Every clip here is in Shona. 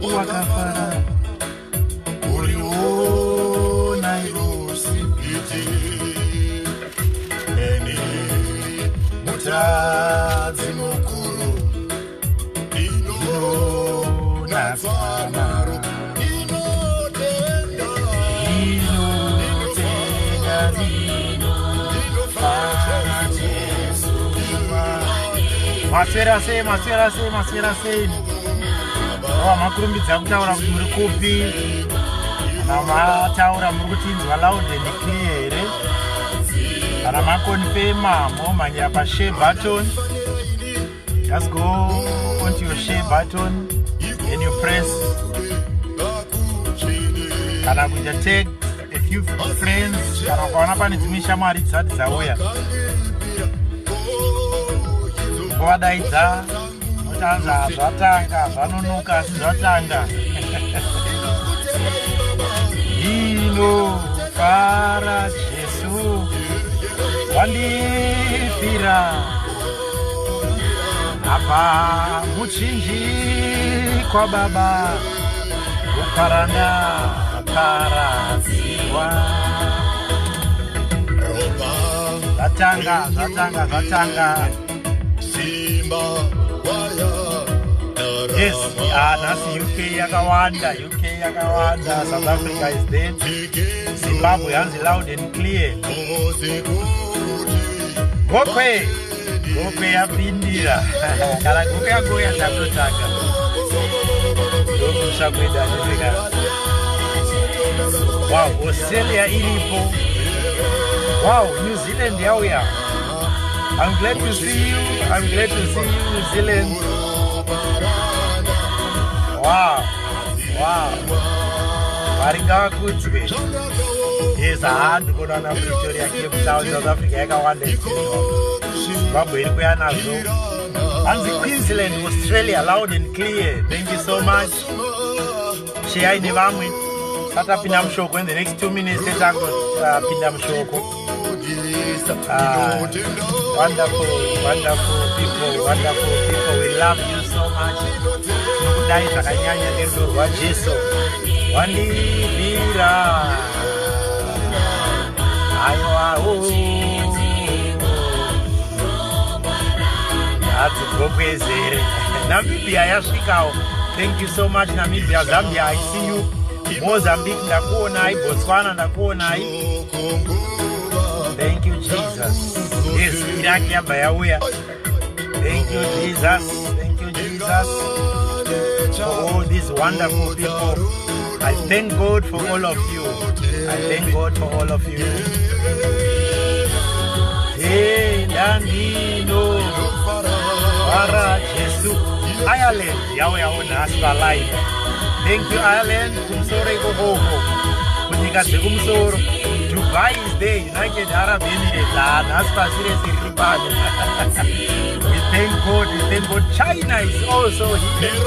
Wakafara Eni mutadzi mukuru Inonatsamaro Inotenda Inofara Jesu Masera sei makurumbidza kutaura kuti muri kupi kana mataura muri kutinzwa loud and clear here kana makonfirma momhanyira pashare button. Just go onto your share button and you press kana kuita tag a few friends kana ukaona pane dzimwe shamwari dzisati dzauya wadaidza tanza zvatanga zvanonoka sizvatanga inofara Jesu wandifira apa muchinji kwa baba kuparana paraziwa zvatanga simba. Yes, nasi UK yakawanda, South Africa is there. Zimbabwe hands loud and clear. Gokwe yapindira. Kana gokwe yagoya zvakotaka. Ndokusha kwenda zvega. Wow, Australia iripo. Wow, New Zealand yauya. I'm glad to see you, New Zealand. Wow. Varinga kudzwe. Yes, hard kuona na Pretoria Cape Town, South Africa yakawanda. Zimbabwe iri kuya nazo. And the Queensland, Australia, loud and clear. Thank you so much. Share ni vamwe. Tata pinda mshoko in the next 2 minutes. Let's go pinda mshoko. Wonderful people. We love you so much. Nukudai zakanyanya nendo wa Jesu. Wandivira. Aiwa Adzigopwezere. Namibia yasvikawo. Thank you so much Namibia. Zambia, I see you. Mozambique ndakuonai, Botswana ndakuonai. Thank you Jesus. Yes, Iraq yabva yauya. Thank you Jesus. For all these wonderful people. I thank God for all of you. Hey, Nandino. Para Jesu. Ireland, yauya unaspa live. Thank you Ireland. Kumsore gogogo. Kunyika dzekumsoro. Dubai is there, United Arab Emirates. Naspa seriously ripado. We thank God. China is also here.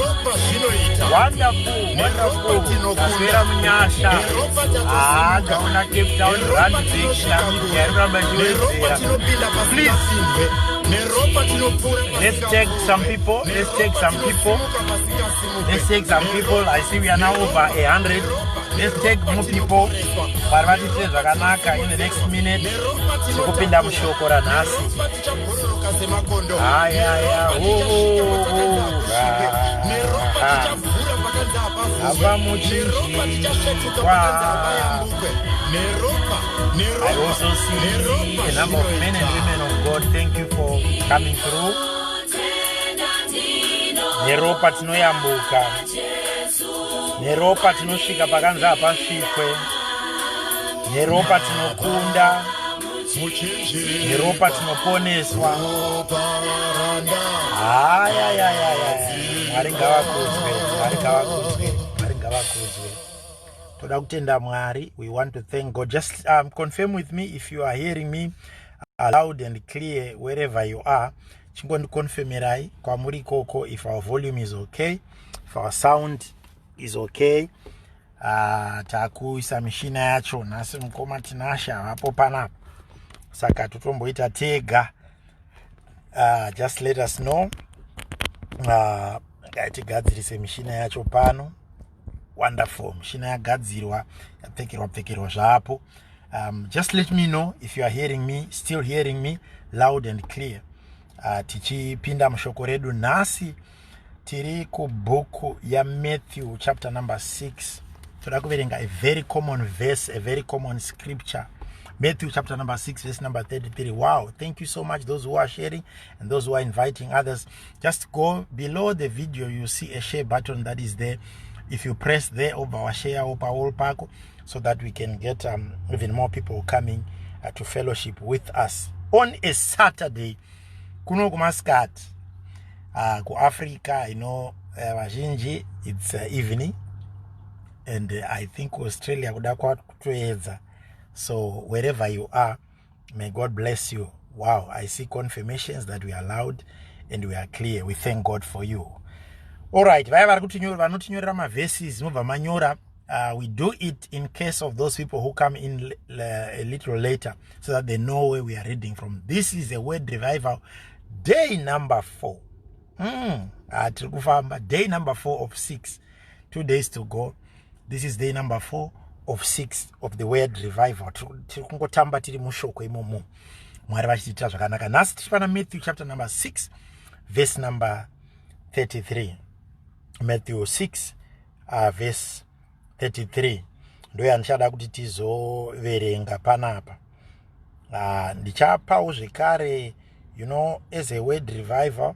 Wonderful. Kaswera Munyasha. Gauna Cape Town, Randwick, Namibia, please, let's take some people. I see we are now over 100. Let's take more people. In the next minute, Kupinda Mshokora Nasi. Ava muchinji I also see a number of men and women of God. Thank you for coming through. Neropa tinoyambuka. Neropa tinosvika pakanzi pasvikwe. Neropa tinokunda. Neropa tinoponeswa. Mwari ngavakudzwe. Toda kutenda Mwari. We want to thank God. Just confirm with me if you are hearing me loud and clear wherever you are. Chingondikonfirmirai kwamuri koko if our volume is okay, if our sound is okay. Takuisa mishina yacho nasi mukoma tinasha hapo panapo. Saka tutomboita tega. Just let us know. Ngatigadzirise mishina yacho pano. Wonderful. Mishina yagadzirwa yapfekerwa zvapo. Just let me know if you are hearing me, still hearing me loud and clear. Tichipinda mushoko redu nasi tiri kubhuku ya Matthew chapter number 6. Toda kuverenga a very common verse, a very common scripture. Matthew chapter number 6 verse number 33. Wow, thank you so much those who are sharing and those who are inviting others. Just go below the video, you see a share button that is there. If you press there over our share over all pako, so that we can get even more people coming to fellowship with us on a Saturday. Kuno kumaskat ku Africa, you know, vazhinji it's evening, and I think Australia kuda kwatoedza. So wherever you are, may God bless you. Wow, I see confirmations that we are loud and we are clear. We thank God for you. All right, vanotinyorera maverses mobva manyora. We do it in case of those people who come in a little later, so that they know where we are reading from. This is a word revival, day number 4. Day number 4 of 6. 2 days to go. This is day number 4 of 6 of the word revival. Tikungotamba tiri mushoko imomo. Mwari vachitita zvakanaka. Nasi tichipana Matthew chapter number 6 verse number 33. Matthew 6 verse 33. Ndo yandichada kuti tizoverenga panapa. Ndichapawo zvekare, you know, as a word revival,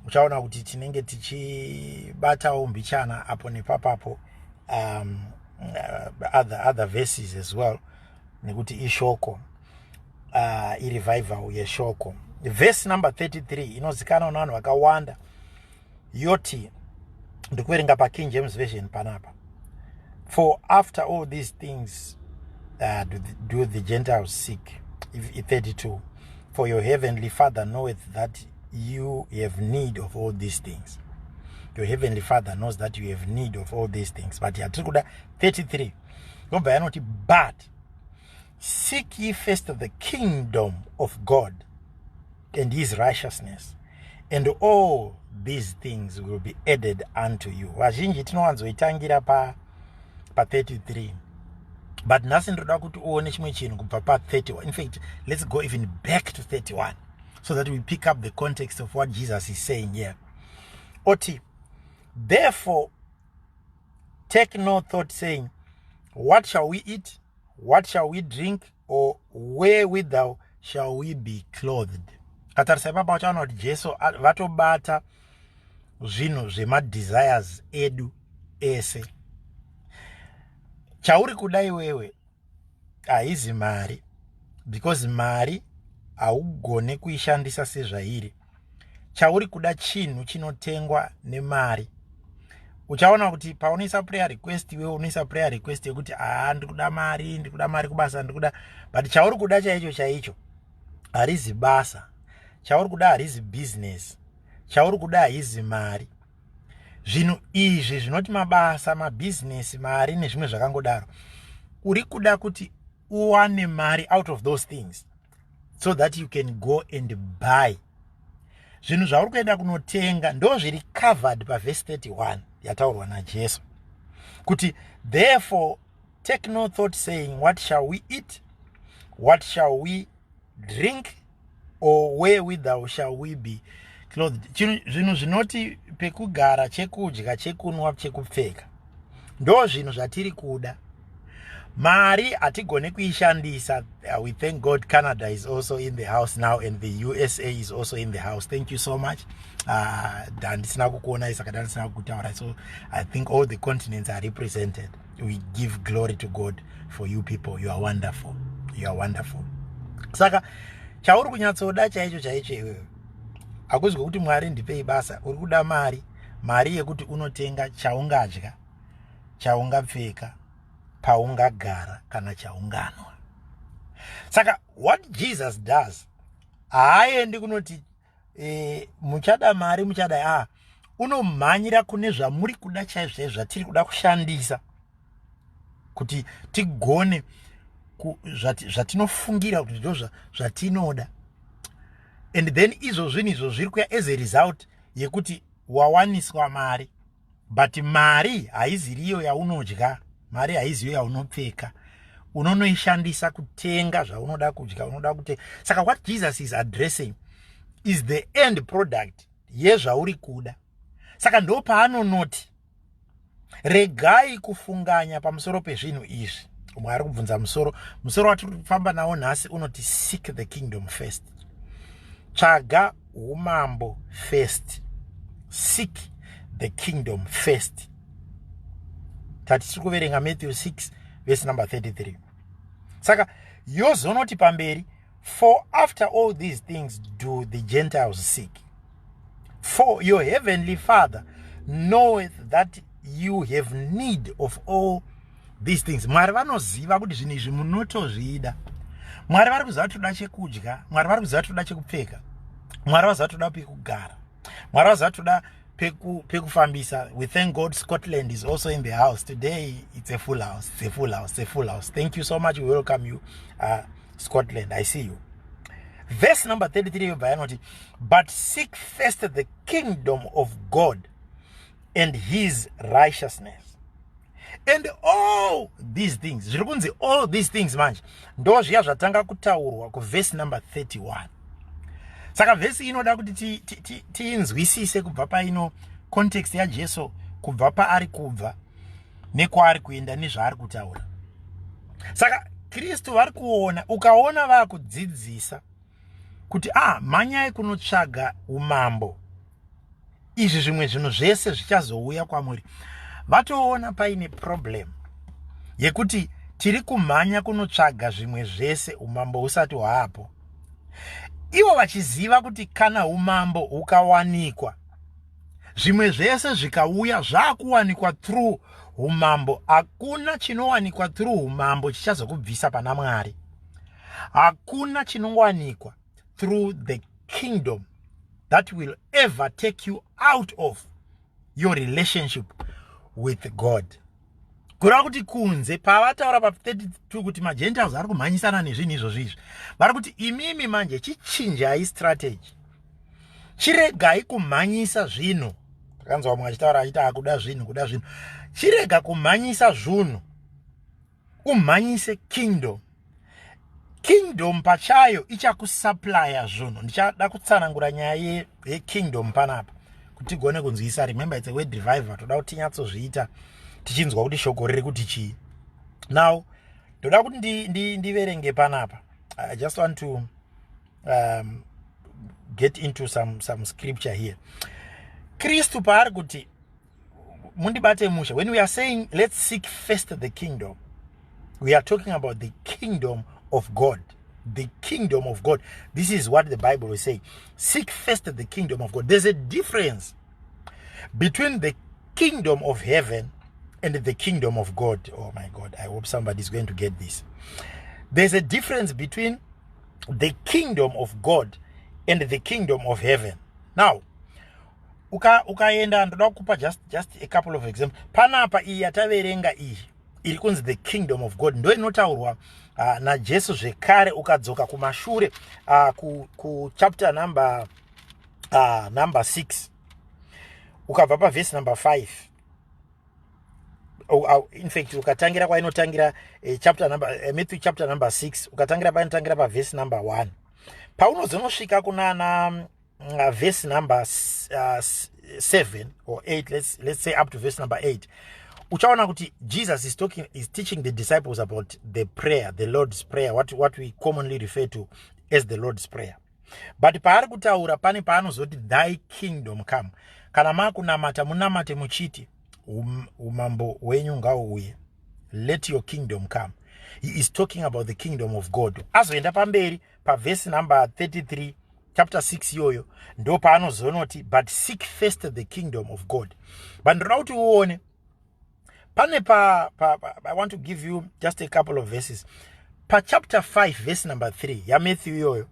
uchaona kuti tinenge tichibatawo mbichana apo nepapapo, other verses as well, nekuti ishoko, revival yeshoko. Verse number 33 inozikanwa navanhu vakawanda. Yoti ndikuverenga pa King James version panapa. For after all these things do the Gentiles seek. 32. For your heavenly Father knoweth that you have need of all these things. Your heavenly Father knows that you have need of all these things. But 33. But seek ye first the kingdom of God and his righteousness, and all these things will be added unto you. Vazhinji tinowanzoitangira pa 33. But nothing to do uone chimwe chinhu kubva pa 31. In fact, let's go even back to 31, so that we pick up the context of what Jesus is saying here. Oti, therefore, take no thought, saying, what shall we eat? What shall we drink? Or wherewithal shall we be clothed? Katarisa ipapa uchaona kuti Jesu vatobata zvinhu zvema-desires edu ese. Chauri kuda iwewe haizi mari, because mari haugone kuishandisa sezvairi. Chauri kuda chinhu chinotengwa nemari. Uchaona kuti paunoisa prayer request, iwe unoisa prayer request yekuti ndikuda mari kubasa, ndikuda. But chauri kuda chaicho harizi basa. Chauri kuda harizi business. Chauri kuda haizi mari. Zvinhu izvi zvinoti mabasa, mabusiness, mari nezvimwe zvakangodaro, uri kuda kuti uwane mari out of those things, so that you can go and buy. Zvinhu zvauri kuenda kunotenga ndo zviri covered pa verse 31 yataurwa naJesu. Kuti therefore take no thought, saying, what shall we eat? What shall we drink? Or wherewithal shall we be clothed. Zvinhu zvinoti pekugara, chekudya, chekunwa, chekupfeka. Ndo zvinhu zvatiri kuda. Mari hatigone kuishandisa. We thank God Canada is also in the house now and the USA is also in the house. Thank you so much. So I think all the continents are represented. We give glory to God for you people. You are wonderful. You are wonderful. Saka chauri kunyatsoda chaicho iwewe. Akuzwe kuti Mwari ndipei basa. Uri kuda mari yekuti unotenga chaungadya, chaungapfeka, paungagara kana chaunganwa. Saka what Jesus does, haaendi kunoti muchada mari, muchada unomhanyira kune zvamuri kuda chaizvo zvatiri kuda kushandisa kuti tigone zvatinofungira kuti ndo zvatinoda. And then izvo zviri kuya as a result yekuti wawaniswa mari. But mari haiziriyo yaunodya, mari haiziyo yaunopfeka, unonoishandisa kutenga zvaunoda kudya, unoda kutenga. Saka what Jesus is addressing is the end product yezvauri kuda. Saka ndo paanonoti regai kufunganya pamusoro pezvinhu izvi. Umwe ari kubvunza musoro watiri kufamba nawo nhasi unoti seek the kingdom first. Tsvaga umambo first. Seek the kingdom first. Tiri kuverenga Matthew 6 verse number 33. Saka yozonoti pamberi, for after all these things do the Gentiles seek. For your heavenly Father knoweth that you have need of all these things. Mwari vanoziva kuti zvinhu izvi munotozvida. Mwari vari kuziva kuti toda chekudya, Mwari vari kuziva kuti toda chekupfeka, Mwari vaziva kuti toda pekugara, Mwari vaziva kuti toda pekufambisa. We thank God Scotland is also in the house. Today it's a full house. It's a full house. It's a full house. Thank you so much. We welcome you, Scotland. I see you. Verse number 33 of but seek first the kingdom of God and his righteousness, and all these things, all these things manje ndo zviya zvatanga kutaurwa kuverse number 31. Saka vhesi inoda kuti tiinzwisise kubva paino context yaJesu, kubva paari kubva nekwaari kuenda nezvaari kutaura. Saka Kristu vari kuona, ukaona vakudzidzisa kuti manyai kunotsvaga umambo, izvi zvimwe zvinhu zvese zvichazouya kwamuri. Vatoona paine problem yekuti tiri kumhanya kunotsvaga zvimwe zvese umambo usati hwapo. Ivo vachiziva kuti kana umambo ukawanikwa, zvimwe zvese zvikauya zvakuwanikwa through umambo. Hakuna chinowanikwa through umambo chichazokubvisa pana Mwari. Hakuna chinowanikwa through the kingdom that will ever take you out of your relationship with God. Kurava kuti kunze pavataura pa 32 kuti maGentiles ari kumhanyisana nezvinhu izvozvizvi, vari kuti imimi manje chichinjai strategy, chiregai kumhanyisa zvinhu. Takanzwa mumwe achitaura achiti kuda zvinhu, chirega kumhanyisa zvinhu, umhanyise kingdom. Kingdom pachayo ichakusuplya zvinhu. Ndichada kutsanangura nyaya yekingdom panapa kuti gone kunzwisa. Remember, it's a word revival. Toda kuti tinyatsozviita tichinzwa kuti shoko riri kuti chii. Now toda kuti ndiverenge panapa. I just want to get into some scripture here. Kristu paari kuti mundibate musha, when we are saying let's seek first the kingdom, we are talking about the kingdom of God. The kingdom of God. This is what the Bible is saying. Seek first the kingdom of God. There's a difference between the kingdom of heaven and the kingdom of God. Oh my God, I hope somebody's going to get this. There's a difference between the kingdom of God and the kingdom of heaven. Now, ukaenda ndoda kupa just a couple of examples. Panapa iyi yataverenga iyi iri kunzi the kingdom of God ndo inotaurwa naJesu zvekare. Ukadzoka kumashure ku chapter number 6 ukabva pa verse number 5. In fact, ukatangira kwainotangira Matthew chapter number 6 ukatangira painotangira pa verse number 1. Paunozonosvika kunana verse number 7 or 8, let's say up to verse number 8, uchaona kuti Jesus is teaching the disciples about the prayer, the Lord's Prayer, what we commonly refer to as the Lord's Prayer. But paari kutaura pane paanozoti thy kingdom come, kana makunamata munamate muchiti umambo wenyu ngauye, let your kingdom come. He is talking about the kingdom of God. Azoenda pamberi pa verse number 33 chapter 6 yoyo ndo paanozonoti but seek first the kingdom of God. But ndoda kuti uone pane I want to give you just a couple of verses. Pa chapter 5 verse number 3 ya Matthew yoyo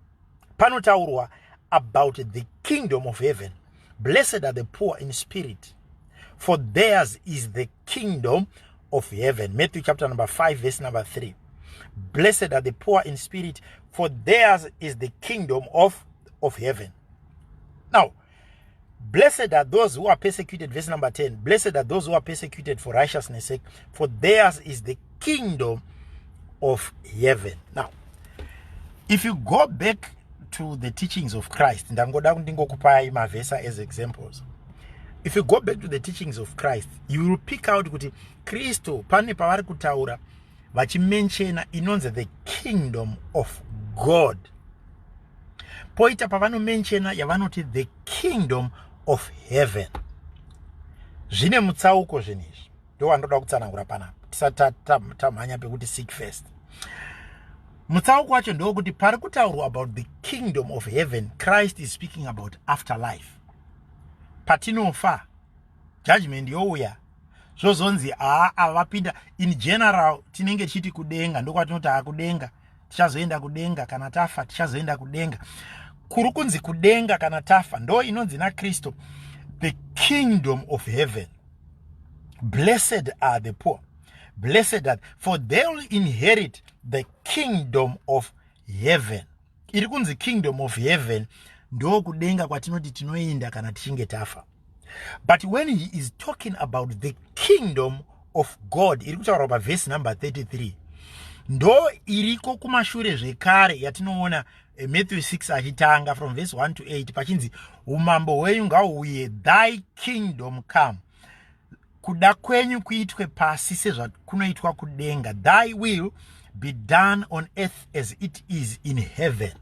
panotaurwa about the kingdom of heaven. Blessed are the poor in spirit, for theirs is the kingdom of heaven. Matthew chapter number 5 verse number 3. Blessed are the poor in spirit, for theirs is the kingdom of heaven. Now, blessed are those who are persecuted, verse number 10. Blessed are those who are persecuted for righteousness' sake, for theirs is the kingdom of heaven. Now, if you go back to the teachings of Christ, ndangoda ndingokupai mavesa as examples. If you go back to the teachings of Christ, you will pick out kuti Kristo pane pavari kutaura vachimenshena inonzi the kingdom of God. Poita pavanomenshena yavanoti the kingdom of heaven. Zvine mutsauko zvinizvi. Ndo wandoda kutsanangura panapa. Tisati tamhanya pekuti seek first. Mutsauko wacho ndokuti pari kutaurwa about the kingdom of heaven, Christ is speaking about afterlife. Patinofa, judgment youya, zvozonzi avapinda in general tinenge chiti kudenga, ndokwatinoti akudenga, tichazoenda kudenga kana tafa tichazoenda kudenga. Kuri kunzi kudenga kana tafa ndo inonzi naKristo the kingdom of heaven. Blessed are the poor, blessed are, for they will inherit the kingdom of heaven. Iri kunzi kingdom of heaven ndo kudenga kwatinoti tinoenda kana tichinge tafa. But when he is talking about the kingdom of God, iri kutaura pa verse number 33, ndo iriko kumashure zvekare yatinoona Matthew 6 achitanga from verse 1 to 8 pachinzi umambo hwenyu ngauye, thy kingdom come, kuda kwenyu kuitwe pasi sezvakunoitwa kudenga, thy will be done on earth as it is in heaven.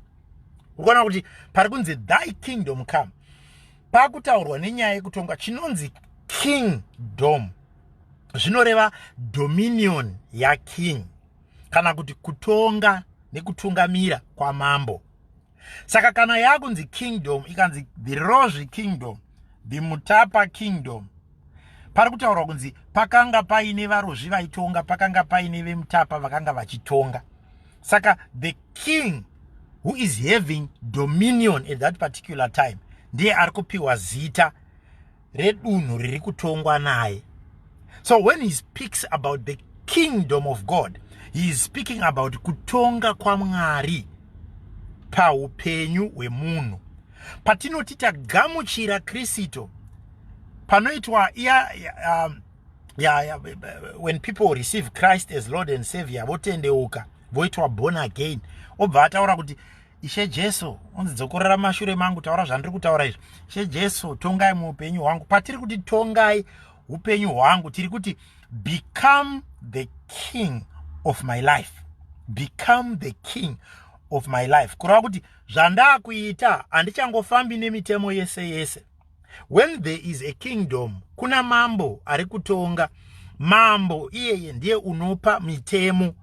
Ukona kuti pari kunzi thy kingdom come, pakutaurwa nenyaya yekutonga chinonzi kingdom, zvinoreva dominion ya king, kana kuti kutonga nekutungamira kwa mambo. Saka kana yakunzi kingdom ikanzi the Rose kingdom, the Mutapa kingdom, pari kutaurwa kunzi pakanga paine varozvi vaitonga, pakanga paine vemutapa vakanga vachitonga. Saka the king who is having dominion at that particular time ndiye ari kupiwa zita redunhu riri kutongwa naye. So when he speaks about the kingdom of God, he is speaking about kutonga kwa Mwari paupenyu hwemunhu. Patinoti tagamuchira Kristo, panoitwa when people receive Christ as Lord and Savior, votendeuka, voitwa born again, obva ataura kuti Ishe Jesu, unzi dzokorera mashure mangu, taura zvandiri kutaura izvi. Ishe Jesu, tongai muupenyu hwangu. Patiri kuti tongai upenyu hwangu, tiri kuti become the king of my life. Become the king of my life. Kureva kuti zvandakuita handichangofambi nemitemo yese yese. When there is a kingdom, kuna mambo ari kutonga. Mambo iyeye ndiye unopa mitemo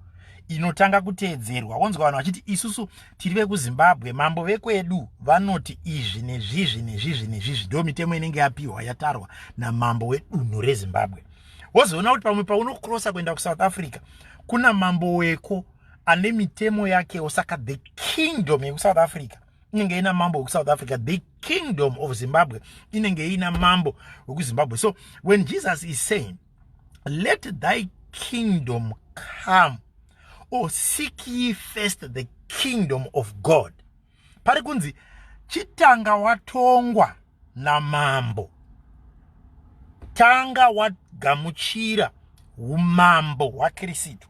inotanga kuteedzerwa. Wanzwa vanhu vachiti isusu tiri vekuZimbabwe, mambo vekwedu vanoti izvi nezvizvi nezvizvi nezvizvi, ndo mitemo inenge yapiwa yatarwa namambo wedunhu reZimbabwe. Wozoona kuti pamwe paunokrosa kuenda kuSouth Africa kuna mambo weko ane mitemo yakewo. Saka the kingdom yekuSouth Africa inenge ina mambo wekuSouth Africa, the kingdom of Zimbabwe inenge ina mambo wekuZimbabwe. So when Jesus is saying let thy kingdom come, or seek ye first the kingdom of God, pari kunzi chitanga watongwa na mambo, tanga wagamuchira umambo wa Kristo,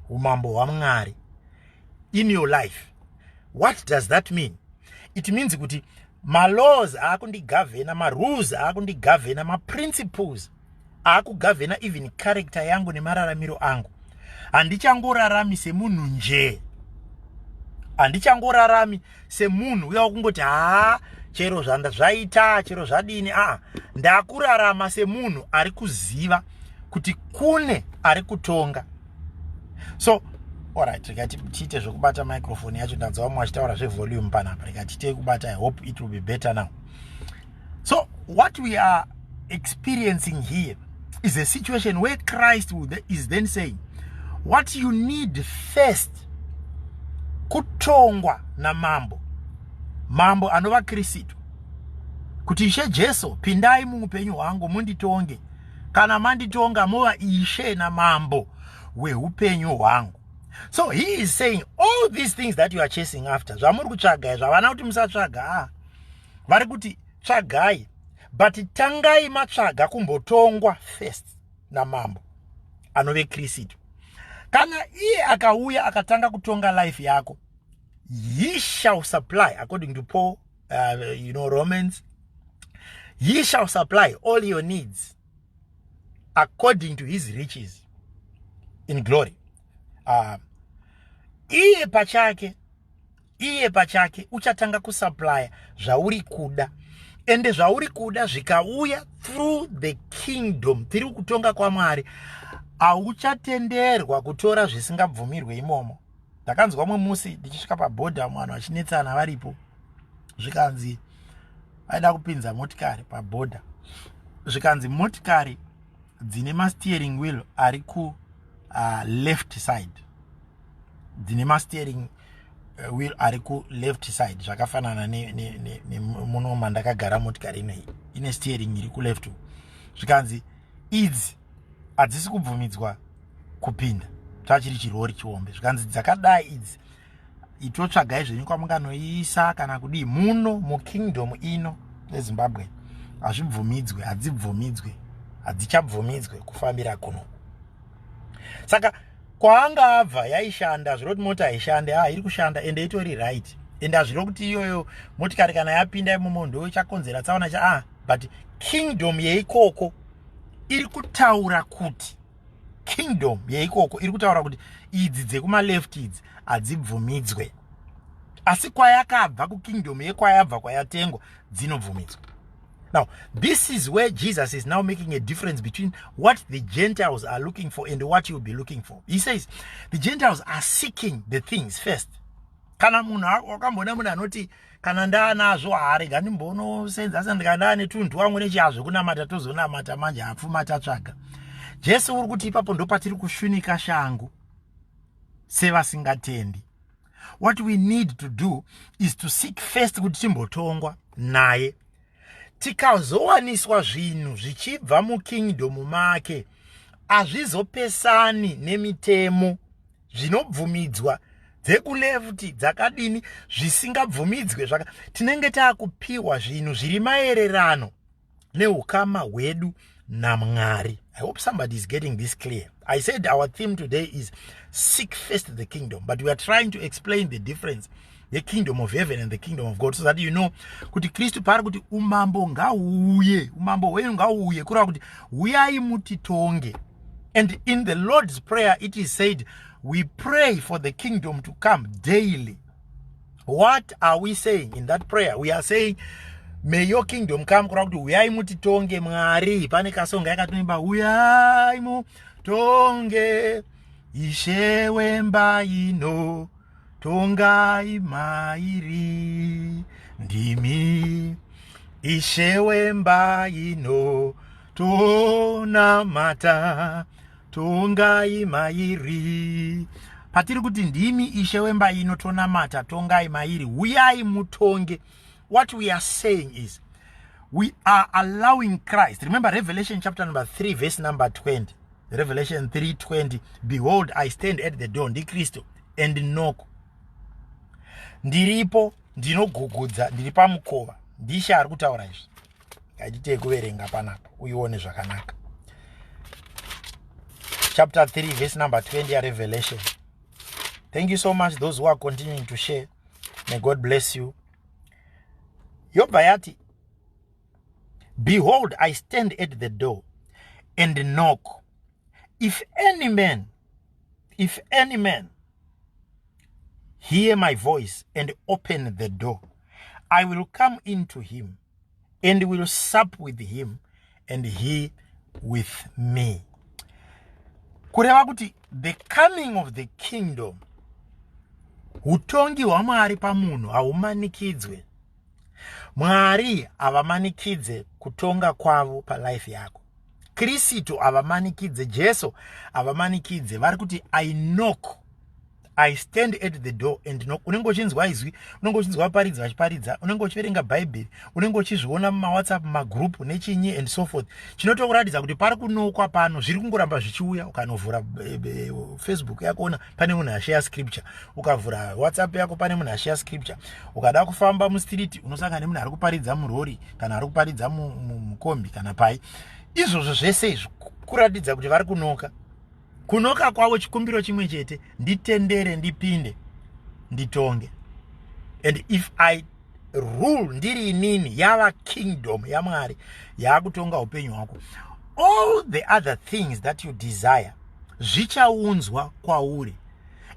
umambo wa Mwari in your life. What does that mean? It means kuti Ma-laws akundigavhena, ma-rules akundigavhena, ma-principles akugavhena even character yangu nemararamiro angu. Handichangorarami semunhu nje. Handichangorarami semunhu uya wakungoti chero zvaita, chero zvadini. Ndakurarama semunhu ari kuziva kuti kune ari kutonga. So, alright, rega tiite zvekubata microphone yacho. Ndanzwa vamwe vachitaura zvevolume panapa. Rega tiite kubata. I hope it will be better now. So, what we are experiencing here is a situation where Christ is then saying, what you need first, kutongwa na mambo anova Kristu, kuti Ishe Jesu pindai muupenyu hwangu munditonge, kana manditonga mova Ishe na mambo weupenyu hwangu. So he is saying all these things that you are chasing after, zvamuri kutsvagai, zvavana kuti musatsvaga, vari kuti tsvagai, but tangai matsvaga kumbotongwa first na mambo anove Kristu. Kana iye akauya akatanga kutonga life yako, he shall supply, according to Paul, Romans, he shall supply all your needs according to his riches in glory. Iye pachake uchatanga kusupply zvauri kuda, ende zvauri kuda zvikauya through the kingdom, tiri kutonga kwa Mwari, auchatenderwa kutora zvisingabvumirwe imomo. Ndakanzwa mumwe musi ndichisvika pabhodha, vanhu vachinetsana varipo, zvikanzi vaida kupinza motikari pabhodha, zvikanzi motikari dzine ma-steering wheel ari ku left side, dzine ma-steering wheel ari ku left side, zvakafanana muno mandakagara motikari ine steering iri ku left. Zvikanzi idzi hadzisi kubvumidzwa kupinda tachiri chirori chiombe. Zvikanzi dzakadai idzi itotsvagai zvenyu kwamunganoisa kana kudii muno mukingdom ino yeZimbabwe. Hazvibvumidzwe, hadzibvumidzwe, hadzichabvumidzwe kufambira kuno. Saka kwaanga abva yaishanda, zviroti mota haishande, iri kushanda ende itori right. Ende hazviro kuti iyoyo motikari kana yapinda imomo ndo chakonzera tsaona but kingdom yeikoko iri kutaura kuti, kingdom yeikoko iri kutaura kuti idzi dzekuma left idzi hadzibvumidzwe, asi kwayakabva kukingdom yekwayabva kwayatengwa dzinobvumidzwa. Now, this is where Jesus is now making a difference between what the Gentiles are looking for and what you'll be looking for. He says, the Gentiles are seeking the things first. Kana munhu wakambona munhu anoti kana ndaanazvo haarega ndimbonosenza sendika ndaane tuntu wangu nechazvo kunamata tozonamata manje hapfuma tatsvaga. Jesu uri kuti ipapo ndo patiri kushunika shangu sevasingatendi. What we need to do is to seek first kuti timbotongwa naye. Tikazowaniswa zvinhu zvichibva mukingdom make, hazvizopesani nemitemo zvinobvumidzwa dzekulefti dzakadini zvisingabvumidzwe. Tinenge taakupiwa zvinhu zviri maererano neukama hwedu naMwari. I hope somebody is getting this clear. I said our theme today is seek first the kingdom, but we are trying to explain the difference, the kingdom of heaven and the kingdom of God, so that you know kuti Kristu pari kuti umambo ngauye, umambo hwenyu ngauye, kureva kuti uyai mutitonge. And in the Lord's Prayer it is said we pray for the kingdom to come daily. What are we saying in that prayer? We are saying, may your kingdom come, kureva kuti uyai mutitonge Mwari. Pane kasonga yakatoimba uyai mutonge Ishe wemba ino tongai mairi ndimi Ishe wemba ino tonamata tongai mairi. Patiri kuti ndimi Ishe wemba ino tonamata tongai mairi, uyai mutonge. What we are saying is we are allowing Christ. Remember Revelation chapter number 3 verse number 20. Revelation 3:20, behold I stand at the door, ndi Kristu, and knock. Ndiripo ndinogugudza, ndiri pamukova. Ndishe ari kutaura izvi. Ngaitite kuverenga panapa uione zvakanaka. Chapter 3 verse number 20 ya Revelation. Thank you so much those who are continuing to share. May God bless you. yobva yati, behold, I stand at the door and knock. If any man hear my voice and open the door, I will come into him and will sup with him and he with me. Kureva kuti the coming of the kingdom, utongi hwa Mwari pamunhu haumanikidzwe. Mwari havamanikidze kutonga kwavo palife yako. Kristu havamanikidze, Jesu havamanikidze. Vari kuti I knock, I stand at the door and knock. Unenge uchinzwa izwi, unenge uchinzwa vaparidzi vachiparidza, unenge uchiverenga bhaibheri, unenge uchizviona mumawhatsapp, magroup nechinyi and so forth. Chinotokuratidza kuti pari kunokwa pano, zviri kungoramba zvichiuya. Ukanovhura Facebook yako ona pane munhu ashare scripture, ukavhura WhatsApp yako pane munhu ashare scripture. Ukada kufamba mustriti unosangana nemunhu ari kuparidza murori kana ari kuparidza mukombi kana pai. Izvozvo zvese izvi kuratidza kuti vari kunoka. Kunoka kwavo chikumbiro chimwe chete, nditendere, ndipinde, nditonge. And if I rule ndiri inini yava kingdom yaMwari yakutonga upenyu hwako, all the other things that you desire zvichaunzwa kwauri.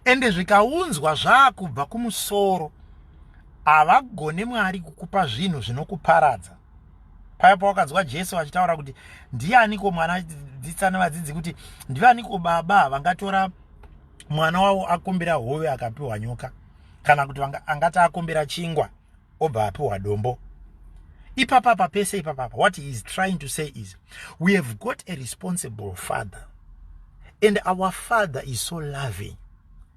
Ende zvikaunzwa zvakubva kumusoro, havagone Mwari kukupa zvinhu zvinokuparadza. Paipo wakanzwa Jesu achitaura kuti ndianiko mwana dzitsana vadzidzi kuti ndianiko baba vangatora mwana wavo akumbira hove akapiwa nyoka, kana kuti angati akumbira chingwa obva apiwa dombo. Ipapapa pese ipapapa, what he is trying to say is, we have got a responsible father, and our father is so loving.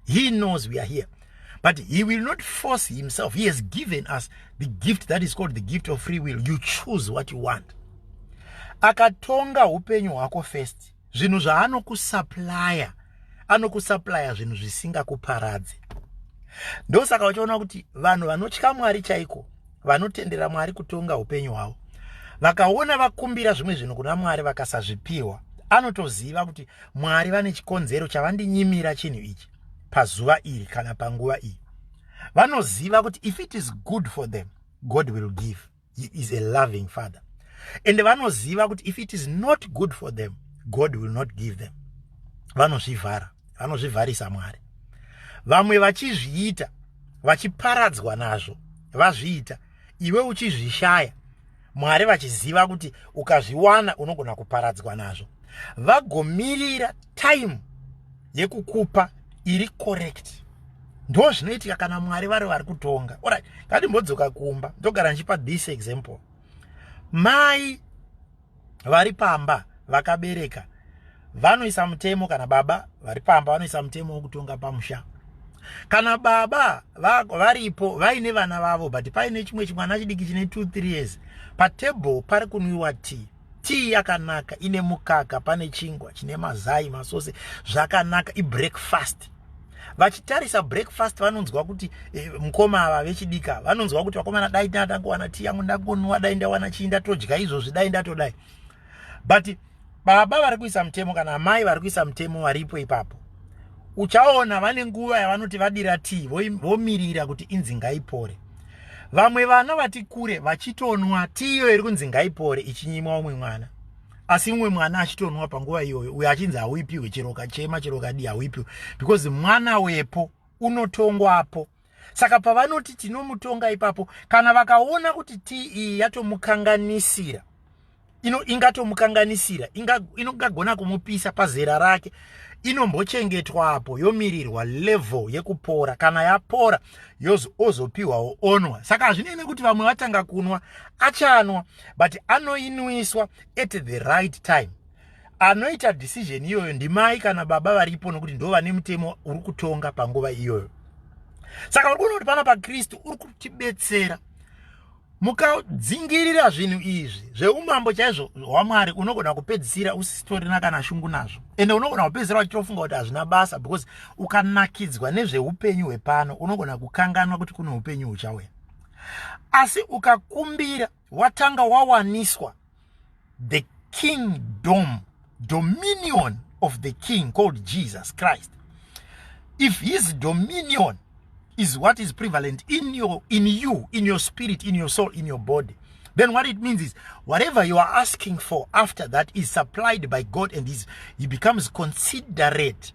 He knows we are here, but he will not force himself. He has given us the gift that is called the gift of free will. You choose what you want. Akatonga upenyu hwako first, zvinhu zvaanokusuplya, anokusuplya zvinhu zvisingakuparadzi. Ndosaka uchiona kuti vanhu vanotya Mwari chaiko, vanotendera Mwari kutonga upenyu hwavo, vakaona vakumbira zvimwe zvinhu kuna Mwari vakasazvipiwa, anotoziva kuti Mwari vane chikonzero chavandinyimira chinhu ichi pazuva iri kana panguva iyi. Vanoziva kuti if it is good for them, God will give. He is a loving father. And vanoziva kuti if it is not good for them, God will not give them. Vanozvivhara, vanozvivharisa Mwari. Vamwe vachizviita, vachiparadzwa nazvo, vazviita, iwe uchizvishaya, Mwari vachiziva kuti ukazviwana unogona kuparadzwa nazvo. Vagomirira time yekukupa iri correct. Ndo zvinoitika kana Mwari vari kutonga. Alright, ngatimbodzoka kumba, ndogara nchipa this example. Mai vari pamba vakabereka vanoisa mutemo, kana baba vari pamba vanoisa mutemo wokutonga pamusha. Kana baba varipo vaine vana vavo, but paine chimwe chimwana chidiki chine 2-3 years, patable pari kunwiwa tea yakanaka, ine mukaka, pane chingwa chine mazai masose zvakanaka, ibreakfast. Vachitarisa breakfast vanonzwa kuti mukoma ava vechidika vanonzwa kuti vakomana dai ndatangowana tea yangu ndakunwa, dai ndawana chii ndatodya izvozvi, dai ndatodai. But baba vari kuisa mutemo kana mai vari kuisa mutemo varipo ipapo, uchaona vane nguva yavanoti vadira tea vomirira kuti inzi ngaipore. Vamwe vana vati kure vachitonwa tea iyo iri kunzi ngaipore ichinyimwa umwe mwana, asi umwe mwana achitonwa panguva iyoyo, uyo achinzi hauipiwe, chero kachema chero kadi hauipiwe, because mwana wepo unotongwapo. Saka pavanoti tinomutonga ipapo, kana vakaona kuti tea iyi yatomukanganisira, ingatomukanganisira, inogona kumupisa pazera rake, inombochengetwapo yomirirwa level yekupora. Kana yapora ozopiwawo onwa. Saka hazvinene kuti vamwe vatanga kunwa achanwa, but anoinwiswa at the right time. Anoita decision iyoyo ndimai kana baba varipo, nokuti ndo vane mutemo uri kutonga panguva iyoyo. Saka uri kuona kuti pana paKristu uri kutibetsera. Mukadzingirira zvinhu izvi zveumambo chaizvo hwaMwari, unogona kupedzisira usitorina kana shungu nazvo, ende unogona kupedzisira uchitofunga kuti hazvina basa, because ukanakidzwa nezveupenyu hwepano unogona kukanganwa kuti kuno upenyu huchauya. Asi ukakumbira watanga wawaniswa the kingdom, dominion of the king called Jesus Christ. If his dominion is what is prevalent in you, in your spirit, in your soul, in your body, then what it means is whatever you are asking for after that is supplied by God, and he becomes considerate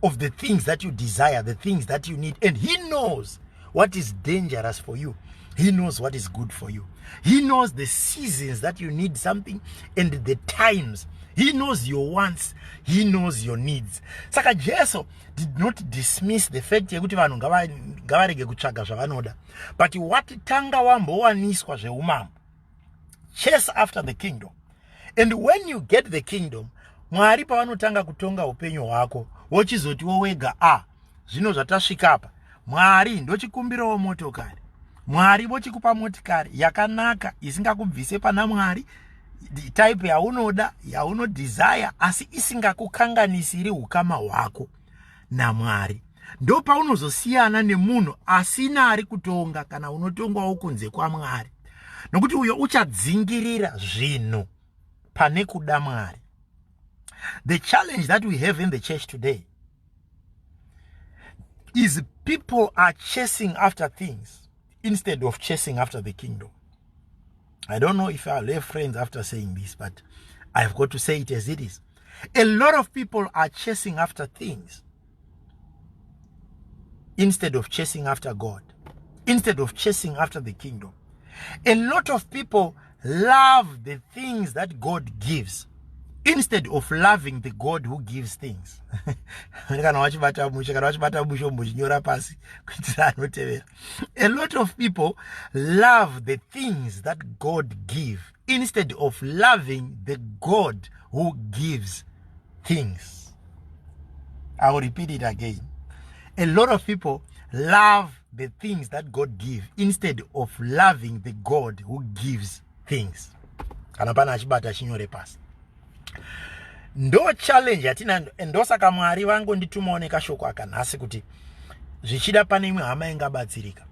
of the things that you desire, the things that you need. And he knows what is dangerous for you. He knows what is good for you. He knows the seasons that you need something and the times. He knows your wants. He knows your needs. Saka Jesu did not dismiss the fact yekuti vanhu ngavarege kutsvaga zvavanoda. But what tanga wambowaniswa zveumambo. Chase after the kingdom. And when you get the kingdom, Mwari pavanotanga kutonga upenyu hwako, wochizoti wowega, zvino zvatasvika apa. Mwari ndochikumbirawo motokari. Mwari vochikupa motikari yakanaka isingakubvise pana Mwari, type yaunoda, yaunodesire, asi isingakukanganisiri ukama hwako naMwari. Ndo paunozosiyana nemunhu asina ari kutonga kana unotongwawo kunze kwaMwari. Nokuti uyo uchadzingirira zvinhu pane kuda Mwari. The challenge that we have in the church today is people are chasing after things instead of chasing after the kingdom. I don't know if I'll have friends after saying this, but I've got to say it as it is. A lot of people are chasing after things instead of chasing after God, instead of chasing after the kingdom. A lot of people love the things that God gives instead of loving the God who gives things. A lot of people love the things that God gives instead of loving the God who gives things. I will repeat it again. A lot of people love the things that God gives instead of loving the God who gives things. Ndo challenge yatina ndosaka Mwari vangu nditumaone kashoko akanhasi kuti zvichida pane imwe hama ingabatsirika.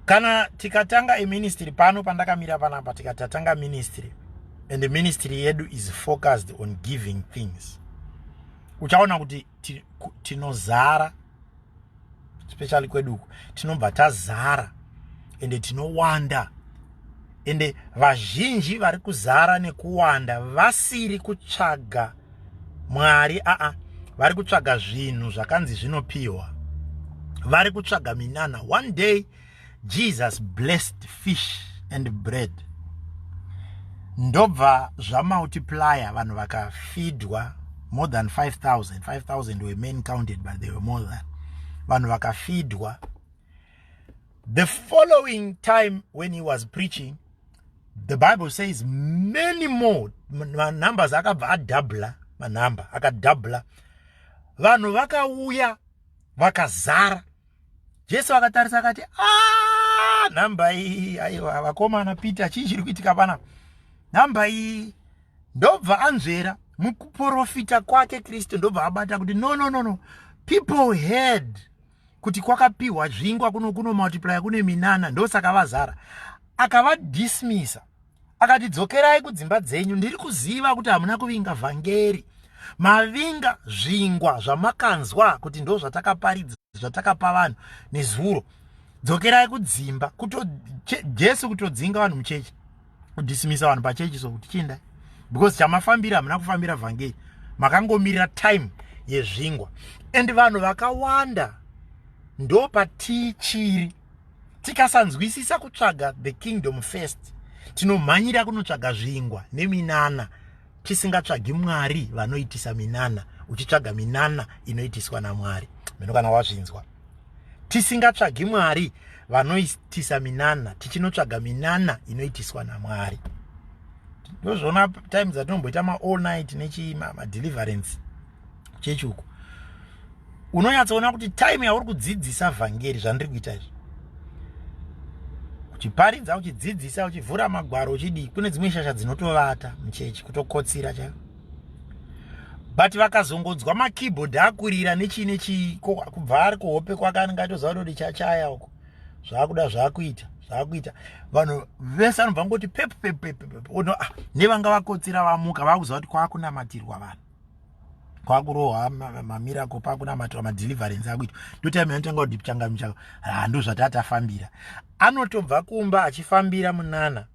Kana tikatanga ministry pano pandakamira panapa, tikatatanga ministry and the ministry yedu is focused on giving things, uchaona kuti tinozara, especially kweduku tinobva tazara ende tinowanda. Ende vazhinji vari kuzara nekuwanda vasiri kutsvaga Mwari, vari kutsvaga zvinhu zvakanzi zvinopiwa, vari kutsvaga minana. One day Jesus blessed fish and bread, ndobva zvamultiplier, vanhu vakafeedwa more than 5,000 were men counted, but they were more than. Vanhu vakafeedwa. The following time when he was preaching, the Bible says many more numbers akadabla, manamba akadabla. Vanhu vakauya vakazara. Jesu akatarisa akati, namba iyi aiwa vakomana Peter chii chiri kuitika pana. Namba iyi ndobva anzvera mukuprofita kwake Kristu, ndobva abata kuti no. People heard kuti kwakapiwa zvingwa kuno multiply kune minana, ndosaka vazara. Akavadismisa akati dzokerai kudzimba dzenyu, ndiri kuziva kuti hamuna kuvinga vhangeri, mavinga zvingwa zvamakanzwa kuti ndo zvatakaparidza, zvatakapa vanhu nezuro. Dzokerai kudzimba. Jesu kutodzinga vanhu muchechi, kudismisa vanhu pachechi, so kuti chinda because chamafambira hamuna kufambira vhangeri, makangomirira time yezvingwa. And vanhu vakawanda ndo patichiri. Tikasanzwisisa kutsvaga the kingdom first, tinomhanyira kunotsvaga zvingwa neminana, tisingatsvagi Mwari vanoitisa minana, uchitsvaga minana inoitiswa naMwari. Meno kana wazvinzwa, tisingatsvagi Mwari vanoitisa minana, tichinotsvaga minana inoitiswa naMwari. Ndozvona times dzatinomboita all night ma deliverance chechuku, unonyatsoona kuti time yauri kudzidzisa vhangeri zvandiri kuita izvi, uchiparidza, uchidzidzisa, uchivhura magwaro, uchidii, kune dzimwe shasha dzinotovata muchechi, kutokotsira chaiko. But vakazongodzwa makeyboard akurira nechi kubva ari kuhope kwake, anenge atoziva kuti chachaya uko, zvakuda zvakuita. Vanhu vese anobva ngoti pepu nevanga vakotsira vamuka, vakuziva kuti kwakunamatirwa vanhu. kwakurohwa mamiracle pakunamatwa madeliverance akuita ndotime anotanga kuti changa muchaka ndo zvatati afambira. Anotobva kumba achifambira munana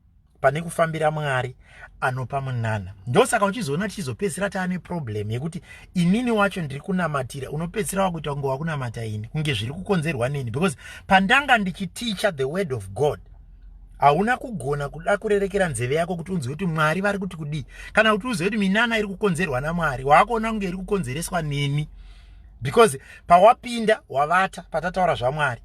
pane kufambira Mwari anopa munana. Ndosaka uchizoona tichizopedzisira taane problem yekuti inini wacho ndiri kunamatira, unopedzisira wakuita kunge wakunamata ini kunge zviri kukonzerwa nini, because pandanga ndichiticha the word of God hauna kugona kuda kurerekera nzeve yako kuti unzwe kuti Mwari vari kuti kudii, kana kuti uzive kuti minana iri kukonzerwa naMwari wakuona kunge iri kukonzereswa neni, because pawapinda wavata patataura zvaMwari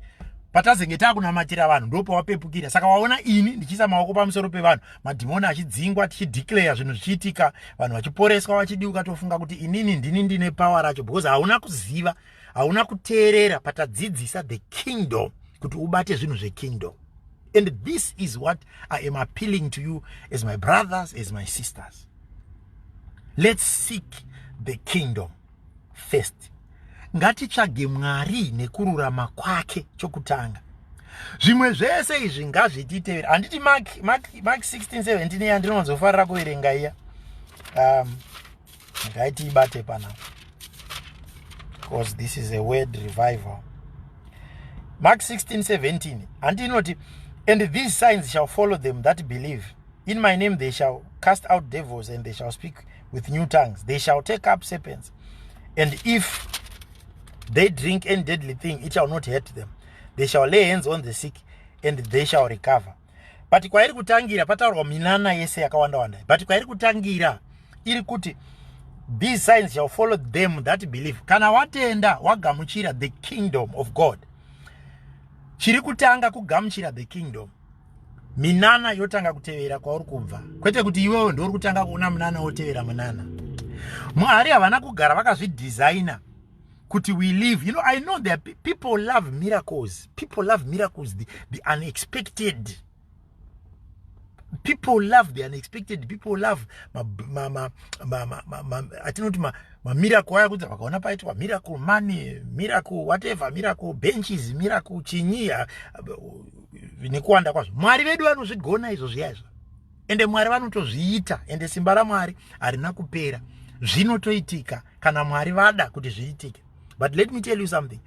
patazenge takunamatira vanhu ndo pawapepukira. Saka waona ini ndichisa maoko pamusoro pevanhu, madhimoni achidzingwa, tichideclare zvinhu zvichiitika, vanhu vachiporeswa, vachidi ukatofunga kuti inini ndini ndine power racho, because hauna kuziva, hauna kuteerera patadzidzisa the kingdom kuti ubate zvinhu zvekingdom. And this is what I am appealing to you as my brothers, as my sisters. Let's seek the kingdom first. Ngatitsvage Mwari nekururama kwake chokutanga. Zvimwe zvese izvi ngazvititevera. Handiti Mark 16:17 yandinonzofarira kuverenga iya. Ngaitiibate panapa, because this is a word revival. Mark 16:17 handinoti, and these signs shall follow them that believe. In my name they shall cast out devils, and they shall speak with new tongues. They shall take up serpents, and if they drink any deadly thing, it shall not hurt them. They shall lay hands on the sick, and they shall recover. But kwairi kutangira pataurwa minana yese yakawanda. But kwairi kutangira iri kuti these signs shall follow them that believe. Kana watenda wagamuchira the kingdom of God, chiri kutanga kugamuchira the kingdom, minana yotanga kutevera kwauri kubva, kwete kuti iwewe ndori kutanga kuona munana wotevera munana. Mwari havana kugara vakazvidesigner kuti we live. You know, I know that people love miracles. People love miracles, the unexpected. People love the unexpected. People love miracle aya kuti vakaona paitwa miracle money, miracle whatever, miracle benches, miracle chinyia nekuwanda kwazvo. Mwari vedu vanozvigona izvo zviyazvo, ende Mwari vanotozviita, ende simba raMwari harina kupera, zvinotoitika kana Mwari vada kuti zviitike. But let me tell you something.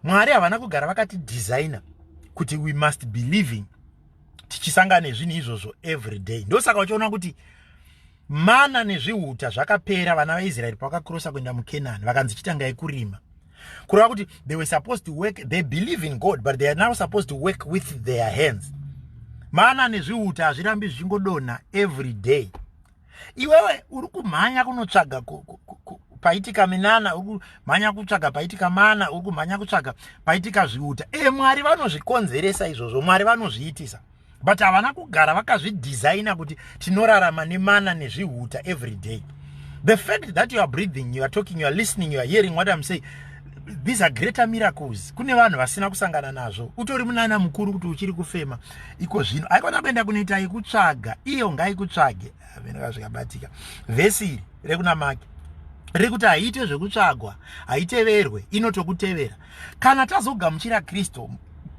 Mwari havana kugara vakati designer kuti we must be living tichisangana nezvinhu izvozvo every day. Ndosaka uchiona kuti mana nezvihuta zvakapera vana vaIsraeri pavakakrosa kuenda muKenani, vakanzi chitangai kurima. Kureva kuti they were supposed to work, they believe in God, but they are now supposed to work with their hands. Mana nezvihuta hazvirambi zvichingodonha every day. Iwewe uri kumhanya kunotsvaga paitika minana, uri kumhanya kutsvaga paitika mana, uri kumhanya kutsvaga paitika zvihuta. Mwari vanozvikonzeresa izvozvo, Mwari vanozviitisa. But havana kugara vakazvidesigner kuti tinorarama nemana nezvihuta every day. The fact that you are breathing, you are talking, you are listening, you are hearing what I'm saying, these are greater miracles. Kune vanhu vasina kusangana nazvo. Utori munana mukuru kuti uchiri kufema iko zvino. Aikona kuenda kunoita ikutsvaga, iyo ngaikutsvage. Venga zvikabatika. Vhesi iri rekuna Maki rekuti haite zvekutsvagwa, haiteverwe, inotokutevera. Kana tazogamuchira Kristu,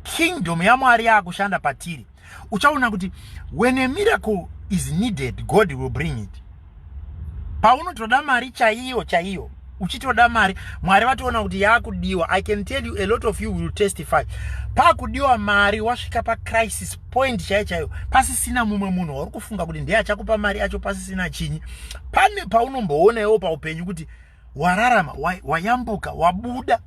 kingdom yaMwari yakushanda patiri, uchaona kuti when a miracle is needed, God will bring it. Paunotoda mari chaiyo, uchitoda mari, Mwari vatoona kuti yakudiwa. I can tell you, a lot of you will testify. Pakudiwa mari, wasvika pa crisis point chaiyo, pasisina mumwe munhu uri kufunga kuti ndiye achakupa mari acho, pasisina chinyi. Pane paunomboona iwo paupenyu kuti wararama, wayambuka, wabuda,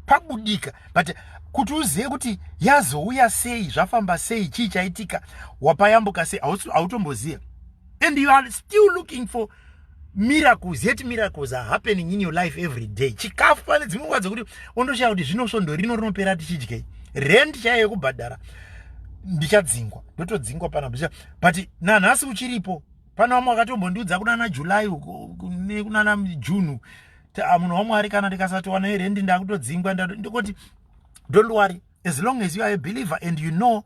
pabudika. But kuti uzive kuti yazouya sei, zvafamba sei, chii chaitika, wapayambuka sei, hautomboziva. And you are still looking for miracles, yet miracles are happening in your life every day. Chikafu pane dzimwe nguva dzokuti undoshaya kuti zvinosvondo rino rinopera tichidye, rent chaiyo yekubhadhara ndichadzingwa, ndotodzingwa pana. But nanhasi uchiripo, pana vamwe vakatombondiudza kunana July kunana June, munhu waMwari kana ndikasatowana rent ndakutodzingwa. Ndikoti don't worry, as long as you are a believer and you know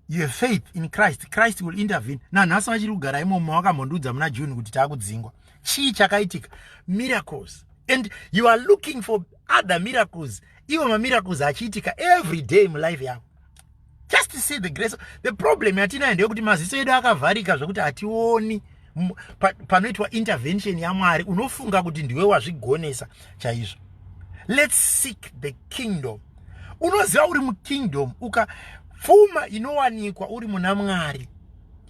you have faith in Christ, Christ will intervene. Nanhasi vachiri kugara imomo vakambondiudza muna June kuti takudzingwa. Chii chakaitika? Miracles. And you are looking for other miracles. Iwo mamiracles achiitika every day mulife yako. Just to see the grace. The problem yatina ndeyekuti maziso edu akavharika zvokuti hationi panoitwa intervention yaMwari unofunga kuti ndiwe wazvigonesa chaizvo. Let's seek the kingdom. Unoziva uri mukingdom, pfuma inowanikwa uri muna Mwari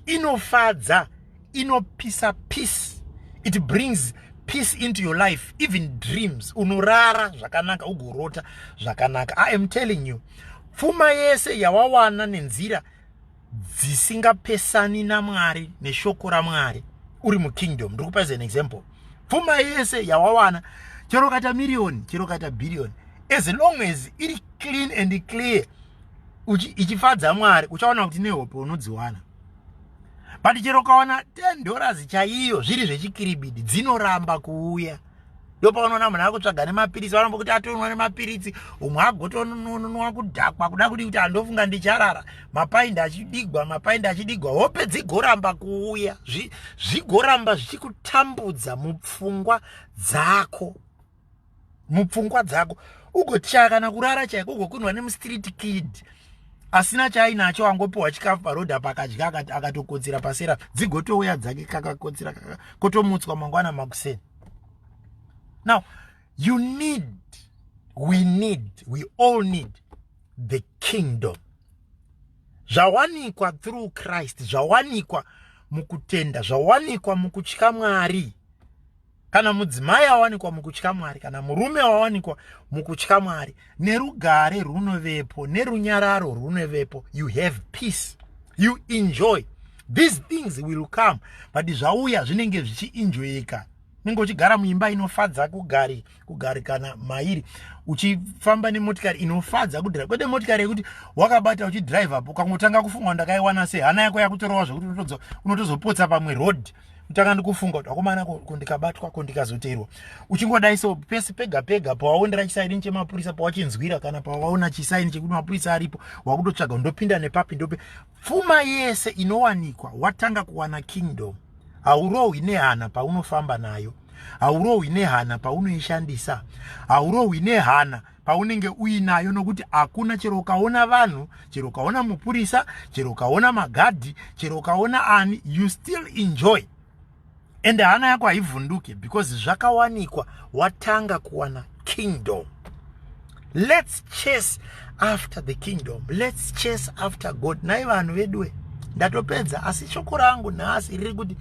inofadza, inopisa peace. It brings peace into your life, even dreams. Unorara zvakanaka, ugorota zvakanaka. I am telling you, pfuma yese yawawana nenzira dzisingapesani naMwari neshoko raMwari uri mukingdom. Ndikupa as an example. Pfuma yese yawawana, chero kata million, chero kata billion, as long as iri clean and clear, ichifadza Mwari, uchaona kuti nehope unodziwana. But chero kawana $10 chaiyo zviri zvechikiribidi dzinoramba kuuya. Ndopa unoona munhu akutsvaga nemapirisi, vanomba kuti atonwa nemapirisi, umwe agotonwa kudhakwa kuda kuti andofunga ndicharara, mapaindi achidigwa, hope dzigoramba kuuya, zvigoramba zvichikutambudza mupfungwa dzako. Ugotyaka kana kurara chaiko, ugokunwa nemustreet kid asina chainacho, angopiwa chikafu parodha pakadya akatokotsera pasera, dzigotouya dzake kakakotsera kotomutswa mangwana makuseni. Now, we all need the kingdom. Zvawanikwa through Christ, zvawanikwa mukutenda, zvawanikwa mukutya Mwari. Kana mudzimai awanikwa mukutya Mwari, kana murume awanikwa mukutya Mwari, nerugare runovepo, nerunyararo runovepo, you have peace, you enjoy. These things will come, but zvauya zvinenge zvichienjoyeka. Ninge uchigara muimba inofadza kugari kana mairi, uchifamba nemotikari inofadza kudrive, kwete motikari yekuti wakabata uchidrive apo ukangotanga kufunga ndakaiwana sei, hana yako yakutorawa zvokuti unotozopotsa pamwe road, utanga ndikufunga kuti akomana kondikabatwa kondikazoteerwa. Uchingodai so pesi pega pawaondera chisaini chemapurisa, pawachinzwira kana pawaona chisaini chekuti mapurisa aripo, wakutotsvaga ndopinda nepapi ndope. Pfuma yese inowanikwa watanga kuwana kingdom. Haurohwi nehana paunofamba nayo, haurohwi nehana paunoishandisa, haurohwi nehana paunenge uinayo, nokuti hakuna, chero ukaona vanhu, chero ukaona mupurisa, chero ukaona magadhi, chero ukaona ani, you still enjoy. And hana yako haivhunduke because zvakawanikwa, watanga kuwana kingdom. Let's chase after the kingdom. Let's chase after God. Nai vanhu vedwe, ndatopedza, asi shoko rangu nhasi riri kuti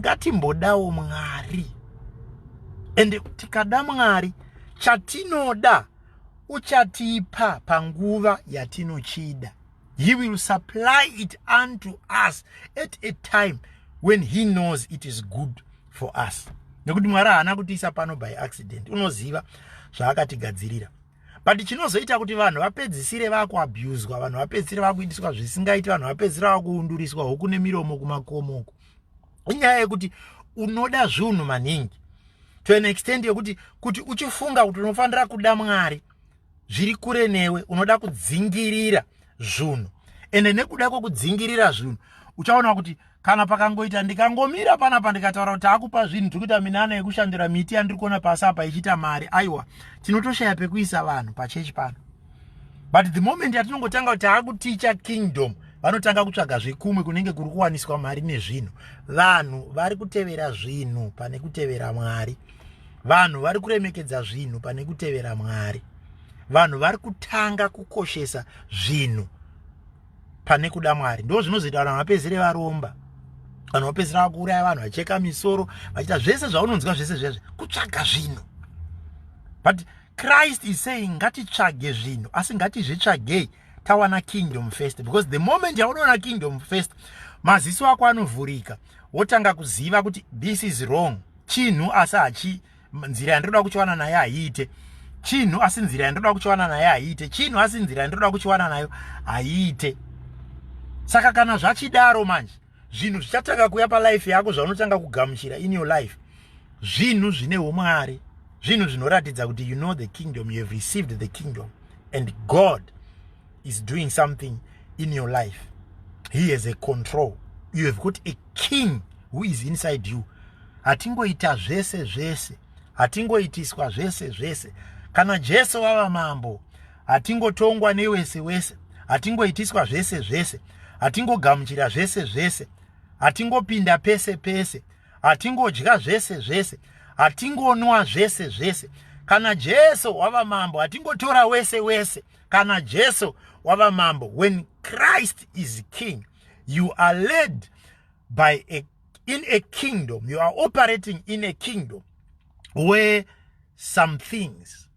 ngatimbodawo Mwari. And tikada Mwari, chatinoda uchatipa panguva yatinochida. He will supply it unto us at a time when he knows it is good for us. Nekuti Mwari haana kutiisa pano by accident, unoziva zvaakatigadzirira. But chinozoita kuti vanhu vapedzisire vakuabuswa, vanhu vapedzisire vakuitiswa zvisingaiti, vanhu vapedzisire vakuunduriswa huku nemiromo kumakomoko, inyaya yekuti unoda zvinhu maningi, to an extent yekuti uchifunga kuti unofanira kuda Mwari, zviri kure newe, unoda kudzingirira zvinhu. Ende nekuda kwekudzingirira zvinhu, uchaona kuti kana pakangoita ndikangomira panapa ndikataura kuti akupa zvinhu zvekuita minana yekushandira miti yandiri kuona pasi apa ichita mari, aiwa, tinotoshaya pekuisa vanhu pachechi pano. But the moment yatinongotanga kuti akuticha kingdom, vanotanga kutsvaga zvekumwe kunenge kuri kuwaniswa mari nezvinhu. Vanhu vari kutevera zvinhu pane kutevera Mwari. Vanhu vari kuremekedza zvinhu pane kutevera Mwari. Vanhu vari kutanga kukoshesa zvinhu pane kuda Mwari. Ndo zvinozoita vanhu vapedzisire varomba, vanhu vapedzisira vakuuraya vanhu, vacheka misoro, vachiita zvese zvaunonzwa zvese kutsvaga zvinhu. But Christ is saying ngatitsvage zvinhu, asi ngatizvitsvagei tawana kingdom first, because the moment yaunoona kingdom first, maziso ako anovhurika, wotanga kuziva kuti this is wrong. Chinhu asi hachi, nzira yandoda kuchiwana naye haiite. Chinhu asi nzira yandoda kuchiwana naye haiite. Chinhu asi nzira yandoda kuchiwana nayo haiite. Saka kana zvachidaro manje, zvinhu zvichatanga kuya palife yako zvaunotanga kugamuchira in your life, zvinhu zvine umwari, zvinhu zvinoratidza kuti you know the kingdom, you have received the kingdom, and God is doing something in your life. He has a control. You have got a king who is inside you. Hatingoita zvese, hatingoitiswa zvese. Kana Jesu wava mambo, hatingotongwa newese, hatingoitiswa zvese, hatingogamuchira zvese, hatingopinda pese pese, hatingodya zvese zvese, hatingonwa zvese zvese. Kana Jesu wava mambo, hatingotora wese wese. Kana Jesu wava mambo. When Christ is king, you are led by in a kingdom. You are operating in a kingdom where some things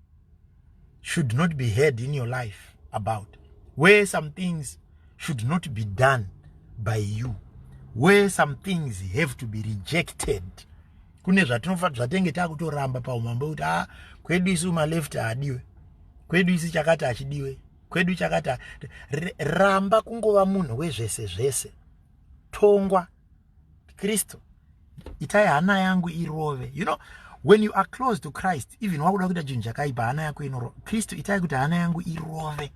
should not be heard in your life about, where some things should not be done by you, where some things have to be rejected. Kune zvatenge takutoramba paumambo kuti kwedu isu maleft adiwe, kwedu isi chakati achidiwe, kwedu chakati ramba kungova munhu wezvese zvese. Tongwa Kristo, itai hana yangu irove. You know, when you are close to Christ, even wakuda kuita chinhu chakaipa, hana yako inorova. Kristo, itai kuti hana yangu irove.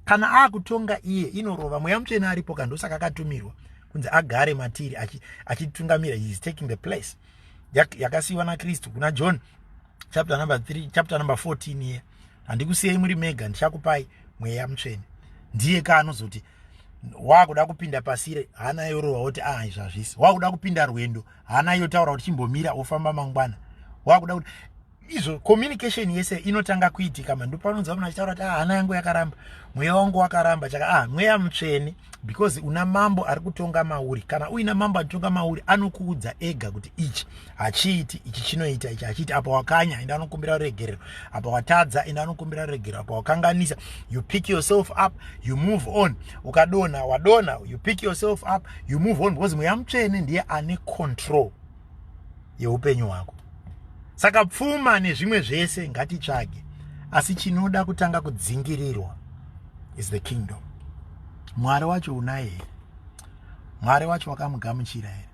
Kana akutonga iye inorova. Mweya Mutsvene aripo kandosaka akatumirwa kunzi agare matiri achitungamira. He is taking the place yakasiwa na Kristo. Kuna John chapter number 3, chapter number 14 here. Handikusiyei muri mega, ndichakupai Mweya Mutsvene. Ndiye kaanozoti wakuda kupinda pasire hana yorova kuti izvazvisi. Wakuda kupinda rwendo hana yotaura kuti chimbomira ofamba mangwana. Wakuda kuti izvo communication yese inotanga kuitika. Mando panonzwa munhu achitaura kuti hana yangu yakaramba, mweya wangu wakaramba. Chaka Mweya Mutsvene, because una mambo ari kutonga mauri. Kana uina mambo anotonga mauri, anokuudza ega kuti ichi hachiiti, ichi chinoita, ichi hachiiti. Apa wakanya enda anokumbira regerero, apa watadza enda anokumbira regerero, apa wakanganisa, you pick yourself up, you move on. Ukadona wadona, you pick yourself up, you move on, because Mweya Mutsvene ndiye ane control yeupenyu hwako. Saka pfuma nezvimwe zvese ngatitsvage, asi chinoda kutanga kudzingirirwa is the kingdom. Mwari wacho unaye here? Mwari wacho wakamugamuchira here?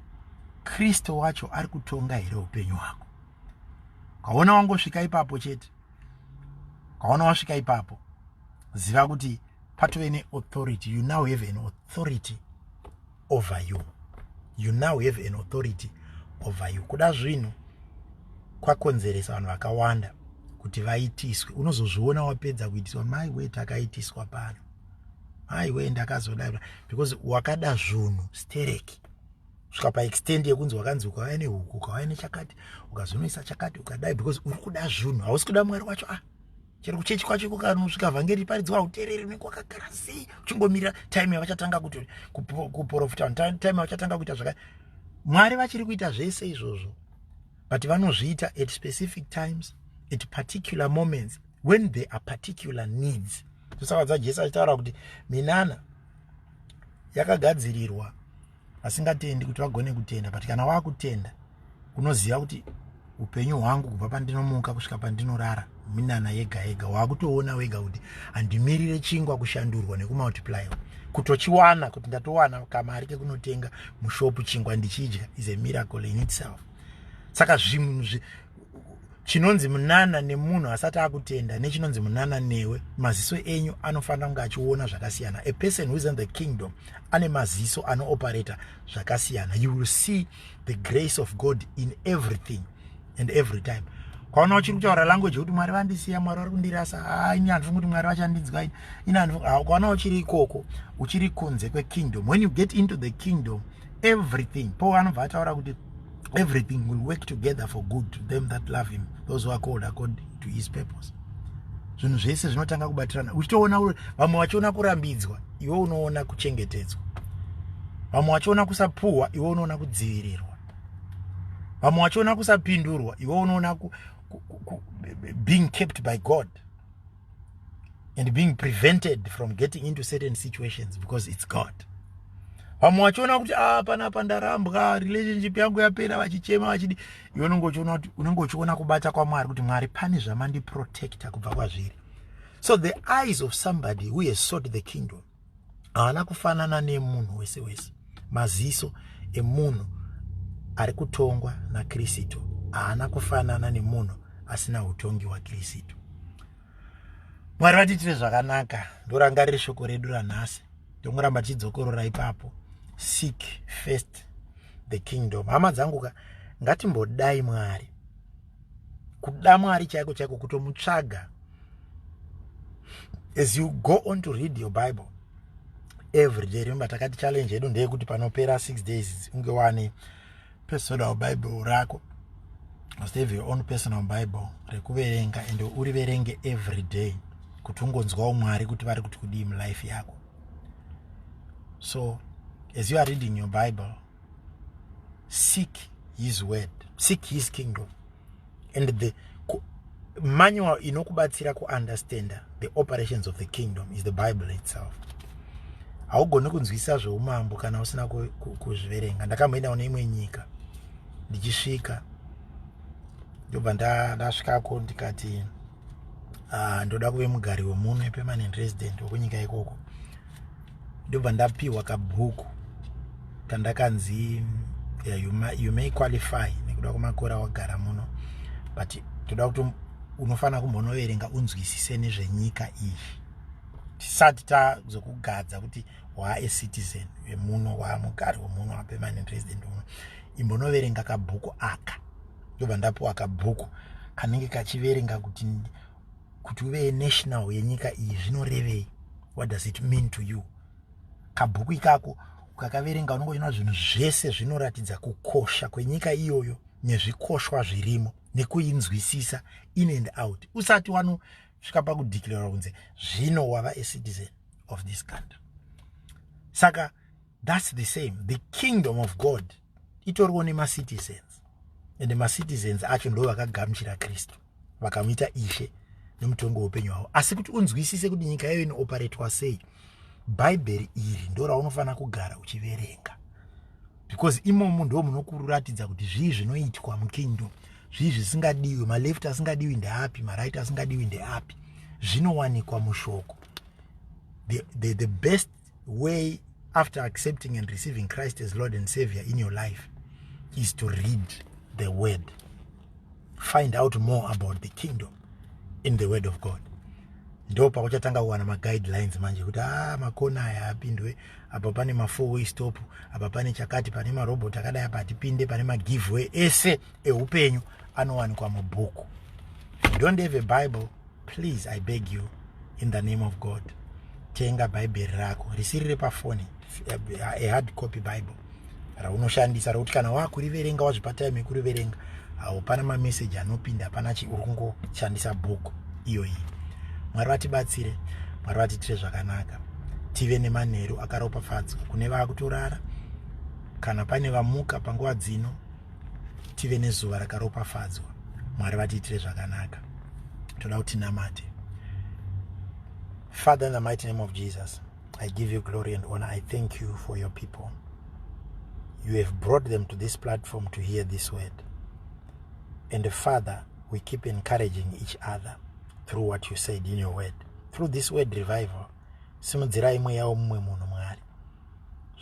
Kristo wacho ari kutonga here upenyu hwako? Kaona wangosvika ipapo chete, kaona wasvika ipapo, ziva kuti patove ne-authority. You now have an authority over you. You now have an authority over you. Kuda zvino kwakonzeresa vanhu vakawanda kuti vaitiswe. Unozozviona wapedza kuitiswa, mai we takaitiswa pano, mai we ndakazodai, because wakada zvunhu stereki. Svika paextend yekunzi wakanzi ukauya nehuku, ukauya nechakati, ukazonoisa chakati, ukadai, because uri kuda zvunhu. Hausi kuda Mwari wacho. Chero kuchechi kwacho kukanosvika vhangeri paridzwa utereri unenge wakagara sei, uchingomirira time yavachatanga kuprofita, time yavachatanga kuita zvakati. Mwari vachiri kuita zvese izvozvo, but vanozviita at specific times, at particular moments, when there are particular needs. Tusakadza Jesu achitaura kuti minana yakagadzirirwa vasingatendi kuti vagone kutenda, but kana wakutenda unoziva kuti upenyu hwangu kubva pandinomuka kusvika pandinorara minana yega yega. Wakutoona wega kuti handimirire chingwa kushandurwa nekumultiplyiwa. Kutochiwana, kuti ndatowana kamari kekunotenga mushopu chingwa ndichidya is a miracle in itself. Saka zvinhu chinonzi munana nemunhu asati akutenda nechinonzi munana newe, maziso enyu anofanira kunge achiona zvakasiyana. A person who is in the kingdom ane maziso anooperator zvakasiyana. You will see the grace of God in everything and every time. Kwaona uchiri kutaura language kuti Mwari vandisiya, Mwari vari kundirasa, ini handifungi kuti Mwari vachandinzwa, ini handifungi. Kwaona uchiri ikoko, uchiri kunze kwekingdom. When you get into the kingdom, everything, Paul anobva ataura kuti everything will work together for good to them that love him, those who are called according to his purpose. Zvinhu zvese zvinotanga kubatirana. Uchitoona vamwe vachiona kurambidzwa, iwe unoona kuchengetedzwa. Vamwe vachiona kusapuhwa, iwe unoona kudzivirirwa. Vamwe vachiona kusapindurwa, iwe unoona being kept by God and being prevented from getting into certain situations because it's God. Vamwe vachiona kuti panapa ndarambwa, relationship yangu yapera, vachichema vachidi, iwe unenge uchiona kubata kwaMwari kuti Mwari pane zvamandiprotecta kubva kwazviri. So the eyes of somebody who has sought the kingdom haana kufanana nemunhu wese wese. Maziso emunhu ari kutongwa naKristu haana kufanana nemunhu asina utongi waKristu. Mwari vatitire zvakanaka. Ndorangarire shoko redu ranhasi. Tongoramba tidzokorora ipapo. Seek first the kingdom. Hama dzangu ngatimbodai Mwari. Kuda Mwari chaiko chaiko, kutomutsvaga. As you go on to read your Bible, every day. Remember takati challenge yedu ndeyekuti panopera 6 days unge wane personal bible rako. Must have your own personal bible rekuverenga and uriverenge every day kuti ungonzwawo Mwari kuti vari kuti kudii mulife yako. So as you are reading your Bible, seek his word, seek his kingdom, and the manual inokubatsira kuunderstand the operations of the kingdom is the Bible itself. Haugoni kunzwisa zveumambo kana usina kuzviverenga. Ndakamboenda neimwe nyika ndichisvika ndobva ndasvikako ndikati ndoda kuve mugari wemuno permanent resident wekunyika ikoko. Ndobva ndapiwa kabhuku kandakanzi you may qualify nekuda kwemakore awagara muno, but toda kuti unofana kumbonoverenga unzwisise nezvenyika iyi tisati tazokugadza kuti wa a citizen wemuno, wa mugari wemuno, wa permanent resident wemuno. Imbonoverenga kabhuku aka. Ndobva ndapiwa kabhuku kanenge kachiverenga kuti uve national yenyika iyi zvinorevei, what does it mean to you. Kabhuku ikako ukakaverenga unongoona zvinhu zvese zvinoratidza kukosha kwenyika iyoyo nezvikoshwa zvirimo nekuinzwisisa in and out usati wanosvika pakudeclare kunze zvino wava a citizen of this country. Saka that's the same. The kingdom of God itoriwo nemacitizens, and macitizens acho ndo vakagamuchira Kristu vakamuita ishe nemutongo weupenyu hwavo. Asi kuti unzwisise kuti nyika iyoyo inoperetwa sei, Bible iri ndo raunofana kugara uchiverenga, because imomo ndo munokuratidza kuti zvii zvinoitwa mukingdom, zvii zvisingadiwi, maleft asingadiwi ndeapi, maright asingadiwi ndeapi, zvinowanikwa mushoko. The best way after accepting and receiving Christ as Lord and Savior in your life is to read the word. Find out more about the kingdom in the word of God. Ndo pakuchatanga kuwana ma-guidelines manje kuti makona aya apindwe, apa pane ma-4-way stop, apa pane chakati, pane marobot akadai apa atipinde, pane ma-giveaway ese eupenyu anowanikwa mubhuku. If you don't have a Bible, please, I beg you, in the name of God, tenga Bible rako, risirire pafoni, a hard copy Bible raunoshandisa rauti kana wakuriverenga wazvipa time yekuriverenga pana ma-message anopinda, pana chiurungo shandisa bhuku iyoyi. Mwari vatibatsire, Mwari vatitire zvakanaka, tive nemanheru akaropafadzwa kune vakutorara, kana pane vamuka panguva dzino tive nezuva rakaropafadzwa. Mwari vatitire zvakanaka. Toda kuti namate. Father, in the mighty name of Jesus, I give you glory and honor. I thank you for your people. You have brought them to this platform to hear this word. And Father, we keep encouraging each other through what you said in your word. Through this word revival, simudzira imwe yawo mumwe munhu Mwari.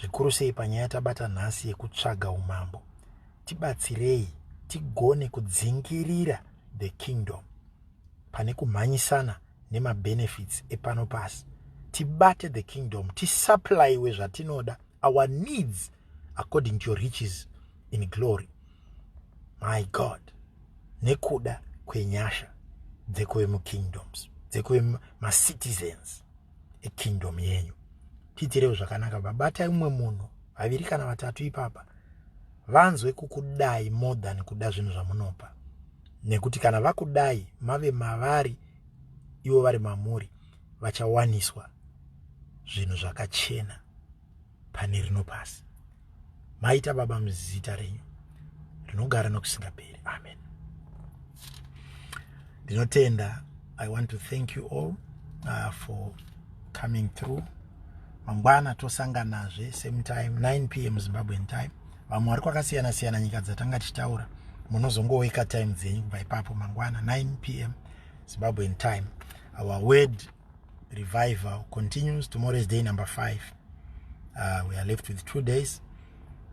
Zvikuru sei panyaya tabata nhasi yekutsvaga umambo. Tibatsirei tigone kudzingirira the kingdom pane kumhanyisana nema-benefits epano pasi. Tibate the kingdom, tisupply zvatinoda, our needs according to your riches in glory. My God, nekuda kwenyasha dzekuve mukingdoms, dzekuve ma-citizens ekingdom yenyu. Tiitirewo zvakanaka, babatai umwe munhu, vaviri kana vatatu ipapa, vanzwe kukudai more than kuda zvinhu zvamunopa. Nekuti kana vakudai mave mavari ivo vari mamuri, vachawaniswa zvinhu zvakachena pane rino pasi. Maita Baba muzita renyu rinogara nokusingaperi. Amen. Ndinotenda. I want to thank you all for coming through. Mangwana tosanganazve same time 9 p.m. Zimbabwean time. Vamwe vari kwakasiyana siyana nyika dzatanga tichitaura, munozongoweka time dzenyu kubva ipapo mangwana 9 p.m. Zimbabwean time. Our word revival continues. Tomorrow is day number 5. We are left with 2 days.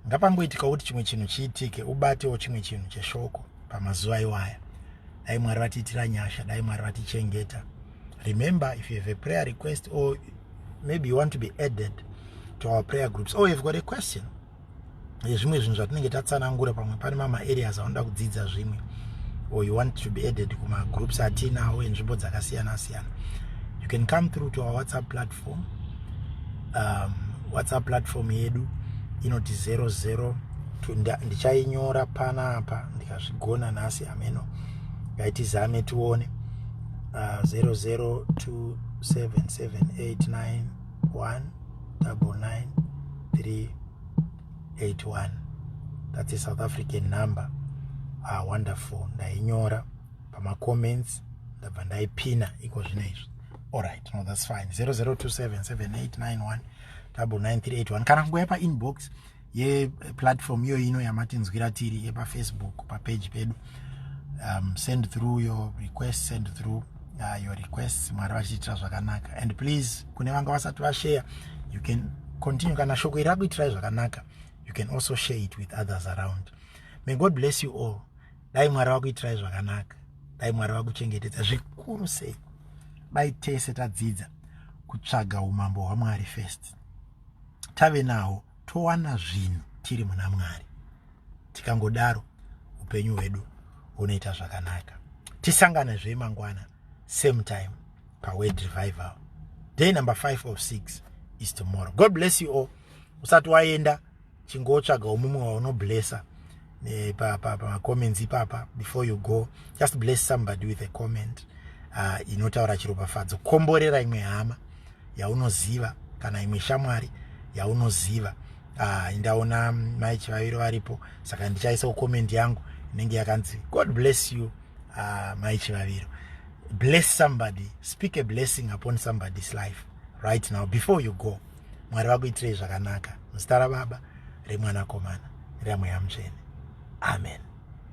Ngapangoitika kuti chimwe chinhu chiitike, ubatewo chimwe chinhu cheshoko pamazuva iwaya. Dai Mwari vatitira nyasha, dai Mwari vatichengeta. Remember, if you have a prayer request, or maybe you want to be added to our prayer groups, or you've got a question, zvimwe zvinhu zvatinenge tatsanangura, pamwe pane mama-areas aunda kudzidza zvimwe, or you want to be added kuma-groups atinawo enzvimbo dzakasiyana siyana, you can come through to our WhatsApp platform. WhatsApp platform yedu inoti 00 ndichainyora panapa ndikazvigona nhasi ameno ngaitizame tione 00277891999381. That's a South African number. Wonderful. Ndainyora pamacomments ndabva ndaipina iko zvino izvi. Alright, no, that's fine. 00277891999381. Kana kungoya painbox yeplatform iyo ino yamatinzwira tiri yepafacebook papage pedu. Send through your requests, send through your requests. Mwari vachiitira zvakanaka. And please, kune vanga vasati vashare, you can continue. Kana shoko iri rakuitirai zvakanaka, you can also share it with others around. May God bless you all. Dai Mwari vakuitirai zvakanaka. Dai Mwari vakuchengetedza zvikuru sei. Dai tese tadzidza kutsvaga umambo hwaMwari first. Tave nawo towana zvinhu tiri muna Mwari. Tikangodaro upenyu hwedu unoita zvakanaka. Tisangane zve mangwana same time pa Word Revival. Day number 5 of 6 is tomorrow. God bless you all. Usati waenda chingotsvaga umumwe waunoblessa pa comments ipapa. Before you go, just bless somebody with a comment inotaura chiropafadzo. Komborera imwe hama yaunoziva kana imwe shamwari yaunoziva. Ndaona mai Chivaviro varipo, saka ndichaisa comment yangu inenge yakanzi God bless you mai Chivaviro. Bless somebody, speak a blessing upon somebody's life right now before you go. Mwari vakuitirei zvakanaka muzita raBaba, reMwanakomana, reMweya Mutsvene. Amen.